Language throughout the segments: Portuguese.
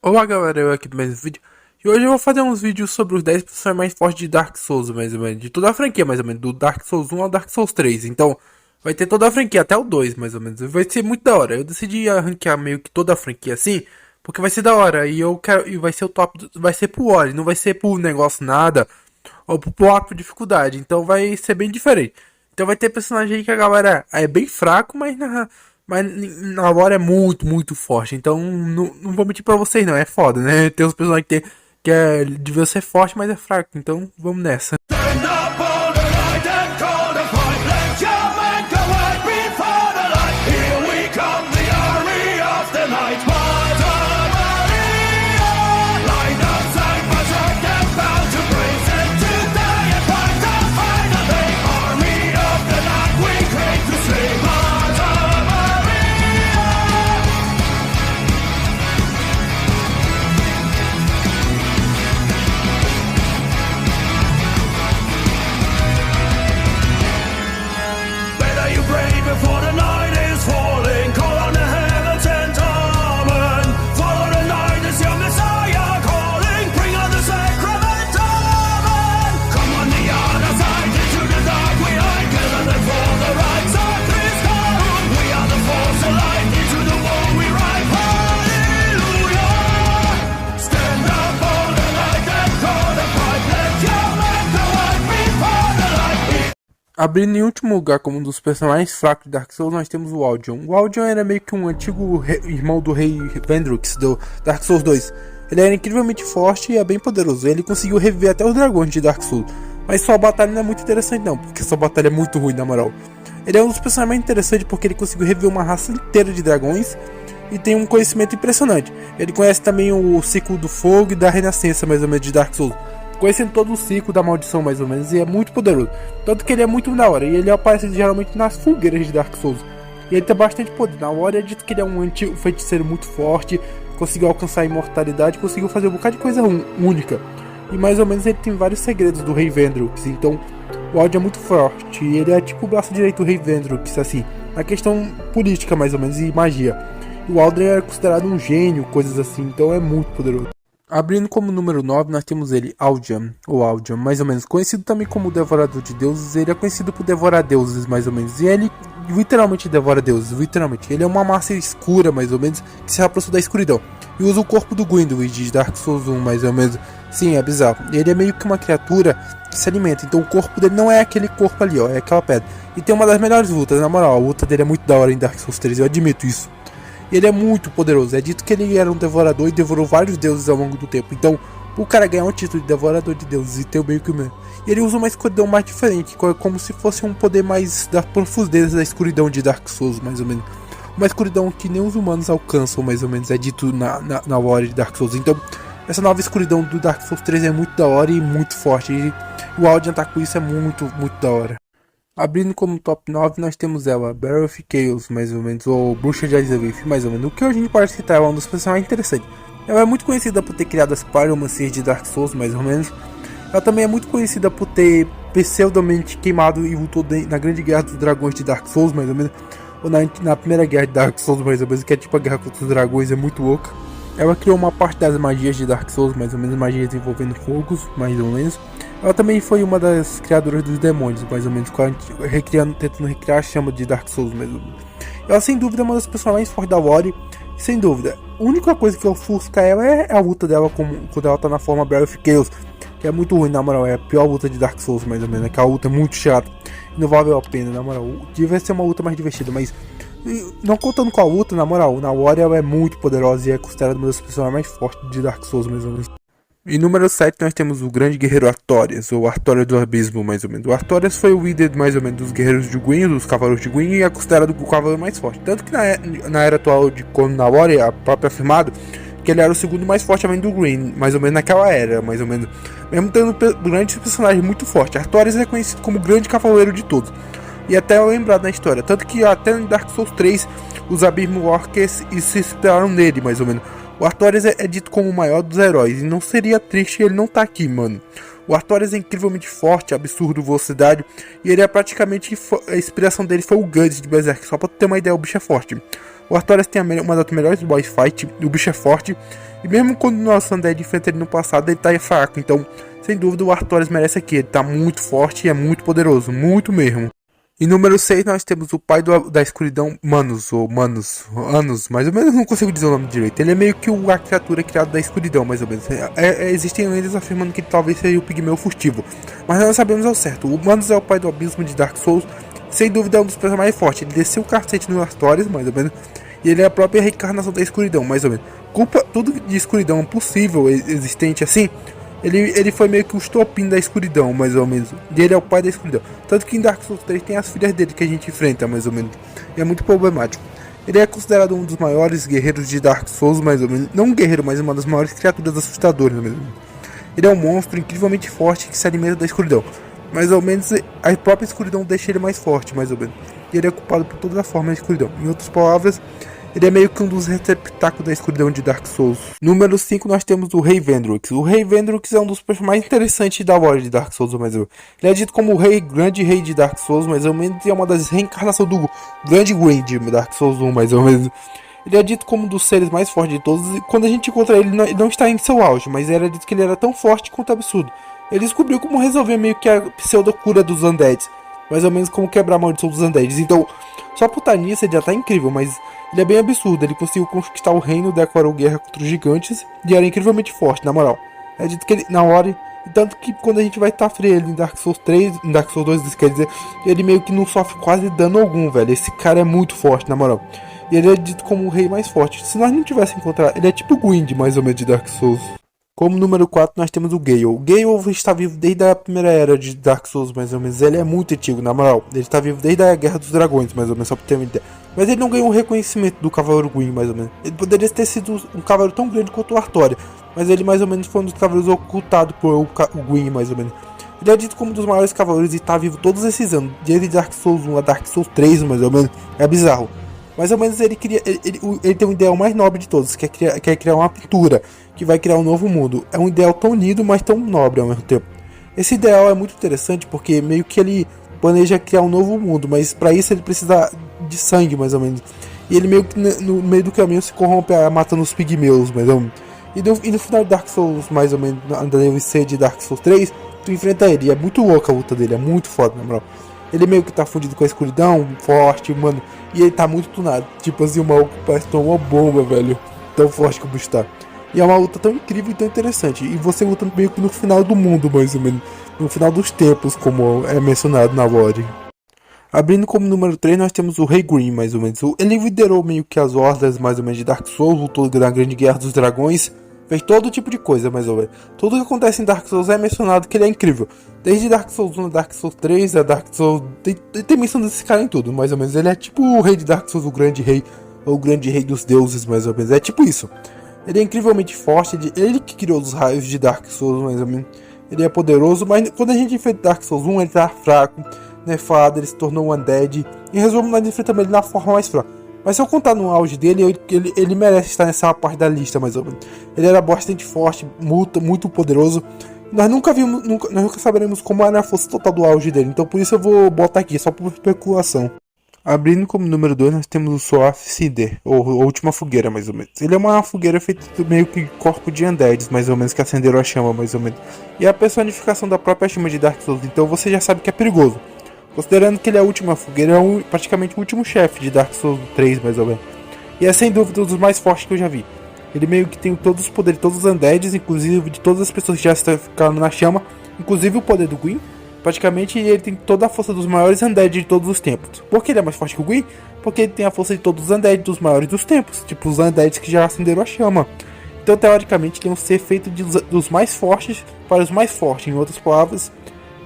Olá galera, eu aqui do mais um vídeo. E hoje eu vou fazer uns vídeos sobre os 10 personagens mais fortes de Dark Souls, mais ou menos. De toda a franquia, mais ou menos. Do Dark Souls 1 ao Dark Souls 3. Então, vai ter toda a franquia, até o 2, mais ou menos. Vai ser muito da hora. Eu decidi ranquear meio que toda a franquia assim, porque vai ser da hora. E eu quero. E vai ser o top. Vai ser pro Ori, não vai ser pro negócio nada. Ou pro por dificuldade. Então vai ser bem diferente. Então vai ter personagem aí que a galera é bem fraco, mas na hora é muito, muito forte. Então, não vou mentir pra vocês, não. É foda, né? Tem uns personagens devia ser forte, mas é fraco. Então, vamos nessa. Abrindo em último lugar como um dos personagens mais fracos de Dark Souls, nós temos o Aldion. O Aldion era meio que um antigo irmão do rei Vendrux, do Dark Souls 2. Ele era incrivelmente forte e é bem poderoso. Ele conseguiu reviver até os dragões de Dark Souls. Mas sua batalha não é muito interessante não, porque sua batalha é muito ruim, na moral. Ele é um dos personagens mais interessantes porque ele conseguiu reviver uma raça inteira de dragões e tem um conhecimento impressionante. Ele conhece também o ciclo do fogo e da renascença, mais ou menos, de Dark Souls. Conhecendo todo o ciclo da maldição, mais ou menos, e é muito poderoso. Tanto que ele é muito da hora, e ele aparece geralmente nas fogueiras de Dark Souls. E ele tem bastante poder. Na hora é dito que ele é um antigo feiticeiro muito forte, conseguiu alcançar a imortalidade, conseguiu fazer um bocado de coisa única. E mais ou menos ele tem vários segredos do rei Vendrux, então o Aldion é muito forte, e ele é tipo o braço direito do rei Vendrux, assim, na questão política mais ou menos, e magia. E o Aldion é considerado um gênio, coisas assim, então é muito poderoso. Abrindo como número 9, nós temos ele, Aldian, ou Aldian, mais ou menos, conhecido também como Devorador de Deuses. Ele é conhecido por devorar deuses, mais ou menos, e ele literalmente devora deuses, literalmente. Ele é uma massa escura, mais ou menos, que se aproxima da escuridão, e usa o corpo do Gwynwyn de Dark Souls 1, mais ou menos. Sim, é bizarro. Ele é meio que uma criatura que se alimenta, então o corpo dele não é aquele corpo ali, ó, é aquela pedra. E tem uma das melhores lutas, na moral, a luta dele é muito da hora em Dark Souls 3, eu admito isso. Ele é muito poderoso, é dito que ele era um devorador e devorou vários deuses ao longo do tempo. Então, o cara ganhar um título de devorador de deuses e ter o meio que o mesmo. E ele usa uma escuridão mais diferente, como se fosse um poder mais da profundeza da escuridão de Dark Souls, mais ou menos. Uma escuridão que nem os humanos alcançam, mais ou menos, é dito na lore de Dark Souls. Então, essa nova escuridão do Dark Souls 3 é muito da hora e muito forte. E o Aldian tá com isso é muito, muito da hora. Abrindo como top 9, nós temos ela, Barrow of Chaos, mais ou menos, ou Bruxa de Aizalith, mais ou menos. O que a gente pode citar, ela é um dos personagens interessantes. Ela é muito conhecida por ter criado as Pyromancias de Dark Souls, mais ou menos. Ela também é muito conhecida por ter pseudamente queimado e lutou na Grande Guerra dos Dragões de Dark Souls, mais ou menos. Ou na Primeira Guerra de Dark Souls, mais ou menos, que é tipo a Guerra contra os Dragões, é muito louca. Ela criou uma parte das magias de Dark Souls, mais ou menos, magias envolvendo fogos, mais ou menos. Ela também foi uma das criadoras dos demônios, mais ou menos, tentando recriar a chama de Dark Souls mesmo. Ela sem dúvida é uma das pessoas mais fortes da lore, sem dúvida. A única coisa que ofusca ela é a luta dela quando ela tá na forma Barrow of Chaos, que é muito ruim, na moral, é a pior luta de Dark Souls, mais ou menos, aquela luta é muito chata, não valeu a pena, na moral. Devia ser uma luta mais divertida, mas não contando com a luta, na moral, na lore ela é muito poderosa e é considerada uma das pessoas mais fortes de Dark Souls, mais ou menos. Em número 7 nós temos o grande guerreiro Artorias, ou Artorias do Abismo, mais ou menos. O Artorias foi o líder, mais ou menos, dos guerreiros de Gwyn, dos cavaleiros de Gwyn, e é considerado o cavaleiro mais forte. Tanto que na era atual de na lore, é próprio afirmado que ele era o segundo mais forte além do Gwyn, mais ou menos naquela era, mais ou menos. Mesmo tendo grandes personagens muito fortes, Artorias é conhecido como o grande cavaleiro de todos. E até é lembrado na história, tanto que até em Dark Souls 3, os Abismo Orcs se inspiraram nele, mais ou menos. O Artorias é dito como o maior dos heróis, e não seria triste ele não tá aqui, mano. O Artorias é incrivelmente forte, absurdo, velocidade, e ele é praticamente, a inspiração dele foi o Guts de Berserk, só pra ter uma ideia, o bicho é forte. O Artorias tem uma das melhores boss fight, o bicho é forte, e mesmo quando o nosso Undead enfrenta ele no passado, ele tá fraco, então, sem dúvida, o Artorias merece aqui, ele tá muito forte e é muito poderoso, muito mesmo. Em número 6 nós temos o pai da escuridão, Manus, mais ou menos, não consigo dizer o nome direito. Ele é meio que a criatura criada da escuridão, mais ou menos. Existem lendas afirmando que ele talvez seja o pigmeu furtivo, mas nós não sabemos ao certo. O Manus é o pai do abismo de Dark Souls, sem dúvida é um dos personagens mais fortes. Ele desceu o cacete no Artorias, mais ou menos, e ele é a própria reencarnação da escuridão, mais ou menos. Culpa tudo de escuridão possível, existente assim. Ele foi meio que o estopim da escuridão, mais ou menos. E ele é o pai da escuridão. Tanto que em Dark Souls 3 tem as filhas dele que a gente enfrenta, mais ou menos. E é muito problemático. Ele é considerado um dos maiores guerreiros de Dark Souls, mais ou menos. Não um guerreiro, mas uma das maiores criaturas assustadoras, mais ou menos. Ele é um monstro incrivelmente forte que se alimenta da escuridão. Mais ou menos, a própria escuridão deixa ele mais forte, mais ou menos. E ele é ocupado por toda a forma da escuridão. Em outras palavras, ele é meio que um dos receptáculos da escuridão de Dark Souls. Número 5 nós temos o Rei Vendrux. O Rei Vendrux é um dos personagens mais interessantes da lore de Dark Souls, mais ou menos. Ele é dito como o grande rei de Dark Souls, mais ou menos, e é uma das reencarnações do grande Gwyn de Dark Souls 1, mais ou menos. Ele é dito como um dos seres mais fortes de todos, e quando a gente encontra ele, não está em seu auge, mas era dito que ele era tão forte quanto absurdo. Ele descobriu como resolver meio que a pseudo-cura dos Undeads, mais ou menos como quebrar a maldição dos Undeads. Então, só por estar nisso ele já tá incrível, mas ele é bem absurdo. Ele conseguiu conquistar o reino, declarou guerra contra os gigantes e era incrivelmente forte, na moral. É dito que ele, na hora, tanto que quando a gente vai estar ele em Dark Souls 3, em Dark Souls 2, quer dizer, ele meio que não sofre quase dano algum, velho. Esse cara é muito forte, na moral. E ele é dito como o rei mais forte. Se nós não tivéssemos encontrado, ele é tipo o Gwyn, mais ou menos, de Dark Souls. Como número 4 nós temos o Gale. O Gale está vivo desde a primeira era de Dark Souls, mais ou menos. Ele é muito antigo, na moral. Ele está vivo desde a Guerra dos Dragões, mais ou menos, só pra ter uma ideia. Mas ele não ganhou o reconhecimento do Cavaleiro Gwyn, mais ou menos. Ele poderia ter sido um cavaleiro tão grande quanto o Artorias, mas ele mais ou menos foi um dos cavaleiros ocultados por o Gwyn, mais ou menos. Ele é dito como um dos maiores cavaleiros e está vivo todos esses anos, desde Dark Souls 1 a Dark Souls 3, mais ou menos. É bizarro. Mais ou menos ele tem um ideal mais nobre de todos, que é criar uma pintura que vai criar um novo mundo. É um ideal tão unido, mas tão nobre ao mesmo tempo. Esse ideal é muito interessante porque meio que ele planeja criar um novo mundo, mas para isso ele precisa de sangue, mais ou menos. E ele meio que no meio do caminho se corrompe matando os pigmeus, mais ou menos. E no final de Dark Souls, mais ou menos, na DLC de Dark Souls 3, tu enfrenta ele. E é muito louca a luta dele, é muito foda, na moral. Ele meio que tá fundido com a escuridão, forte, mano. E ele tá muito tunado. Tipo assim, o maluco parece uma bomba, velho. Tão forte que o bicho tá. E é uma luta tão incrível e tão interessante. E você luta meio que no final do mundo, mais ou menos. No final dos tempos, como é mencionado na lore. Abrindo como número 3, nós temos o Rei Gwyn, mais ou menos. Ele liderou meio que as hordas, mais ou menos, de Dark Souls. Lutou na Grande Guerra dos Dragões. Fez todo tipo de coisa, mais ou menos. Tudo que acontece em Dark Souls é mencionado que ele é incrível. Desde Dark Souls 1 a Dark Souls 3, a Dark Souls... Tem menção desse cara em tudo, mais ou menos. Ele é tipo o rei de Dark Souls, o grande rei. Ou o grande rei dos deuses, mais ou menos. É tipo isso. Ele é incrivelmente forte. Ele que criou os raios de Dark Souls, mais ou menos. Ele é poderoso, mas quando a gente enfrenta Dark Souls 1, ele tá fraco, nefado, ele se tornou um Undead. Em resumo, nós enfrentamos ele na forma mais fraca. Mas se eu contar no auge dele, ele merece estar nessa parte da lista, mais ou menos. Ele era bastante forte, muito poderoso. Nós nunca saberemos como era a força total do auge dele. Então por isso eu vou botar aqui, só por especulação. Abrindo como número 2, nós temos o Soaf Cinder, ou Última Fogueira, mais ou menos. Ele é uma fogueira feita meio que corpo de Undeads, mais ou menos, que acenderam a chama, mais ou menos. E é a personificação da própria chama de Dark Souls, então você já sabe que é perigoso. Considerando que ele é a última fogueira, é praticamente o último chefe de Dark Souls 3, mais ou menos. E é sem dúvida um dos mais fortes que eu já vi. Ele meio que tem todos os poderes, todos os Undeads, inclusive de todas as pessoas que já estão ficando na chama, inclusive o poder do Gwyn. Praticamente ele tem toda a força dos maiores Undead de todos os tempos. Por que ele é mais forte que o Gwyn? Porque ele tem a força de todos os Undead dos maiores dos tempos, tipo os Undeads que já acenderam a chama. Então teoricamente ele é um ser feito dos mais fortes para os mais fortes. Em outras palavras,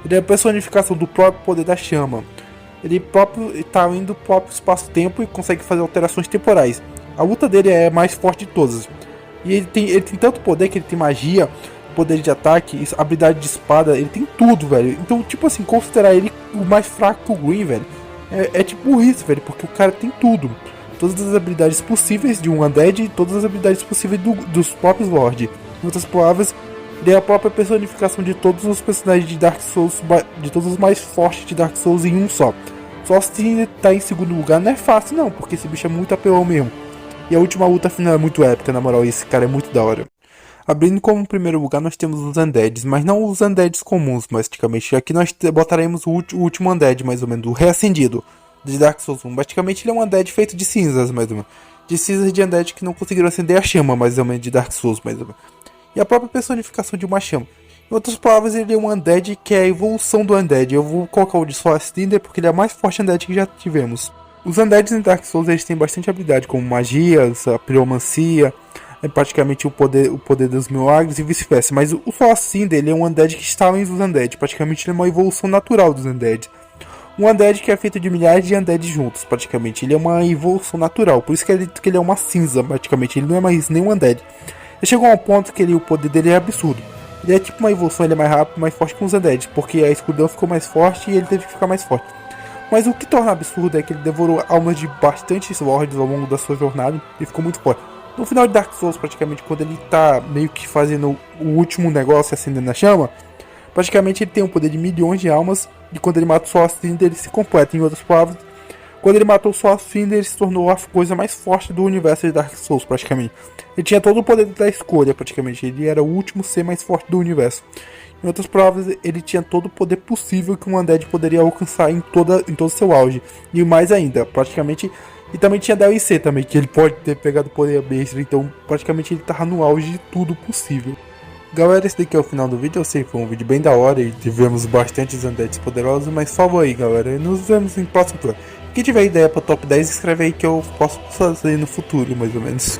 ele é a personificação do próprio poder da chama. Ele próprio está indo pro próprio espaço-tempo e consegue fazer alterações temporais. A luta dele é a mais forte de todas. E ele tem tanto poder que ele tem magia, poder de ataque, habilidade de espada, ele tem tudo, velho. Então, tipo assim, considerar ele o mais fraco que o Gwyn, velho, é tipo isso, velho, porque o cara tem tudo. Todas as habilidades possíveis de um Undead e todas as habilidades possíveis dos próprios Lord. Em outras palavras, ele é a própria personificação de todos os personagens de Dark Souls, de todos os mais fortes de Dark Souls em um só. Só se tá em segundo lugar não é fácil não, porque esse bicho é muito apelão mesmo. E a última luta final é muito épica, na moral, esse cara é muito da hora. Abrindo como primeiro lugar nós temos os Undeads, mas não os Undeads comuns, basicamente. Aqui nós botaremos o último Undead, mais ou menos, o Reacendido, de Dark Souls 1. Basicamente ele é um Undead feito de cinzas, mais ou menos. De cinzas de Undead que não conseguiram acender a chama, mais ou menos, de Dark Souls, mais ou menos. E a própria personificação de uma chama. Em outras palavras, ele é um Undead que é a evolução do Undead. Eu vou colocar o de Soul Cinder porque ele é o mais forte Undead que já tivemos. Os Undeads em Dark Souls eles têm bastante habilidade, como magias, a piromancia, praticamente o poder dos milagres e vice-versa. Mas o Soul Cinder ele é um Undead que está além dos Undead. Praticamente ele é uma evolução natural dos Undead. Um Undead que é feito de milhares de Undead juntos, praticamente. Ele é uma evolução natural, por isso que ele é uma cinza, praticamente. Ele não é mais nem um Undead. Ele chegou a um ponto que o poder dele é absurdo. Ele é tipo uma evolução, ele é mais rápido, mais forte que os Undead, porque a escuridão ficou mais forte e ele teve que ficar mais forte. Mas o que torna absurdo é que ele devorou almas de bastantes lords ao longo da sua jornada e ficou muito forte. No final de Dark Souls, praticamente, quando ele tá meio que fazendo o último negócio, acendendo a chama, praticamente ele tem um poder de milhões de almas, e quando ele mata o Soul Cinder, ele se completa. Em outras palavras, quando ele matou o Soul Cinder, ele se tornou a coisa mais forte do universo de Dark Souls, praticamente. Ele tinha todo o poder da escolha, praticamente. Ele era o último ser mais forte do universo. Em outras palavras, ele tinha todo o poder possível que um Undead poderia alcançar em todo o seu auge. E mais ainda, praticamente... E também tinha DLC também, que ele pode ter pegado o poder extra. Então, praticamente, ele tava no auge de tudo possível. Galera, esse daqui é o final do vídeo. Eu sei que foi um vídeo bem da hora e tivemos bastantes Undeads poderosos. Mas salve aí, galera. E nos vemos em próximo plano. Quem tiver ideia para top 10, escreve aí que eu posso fazer no futuro, mais ou menos.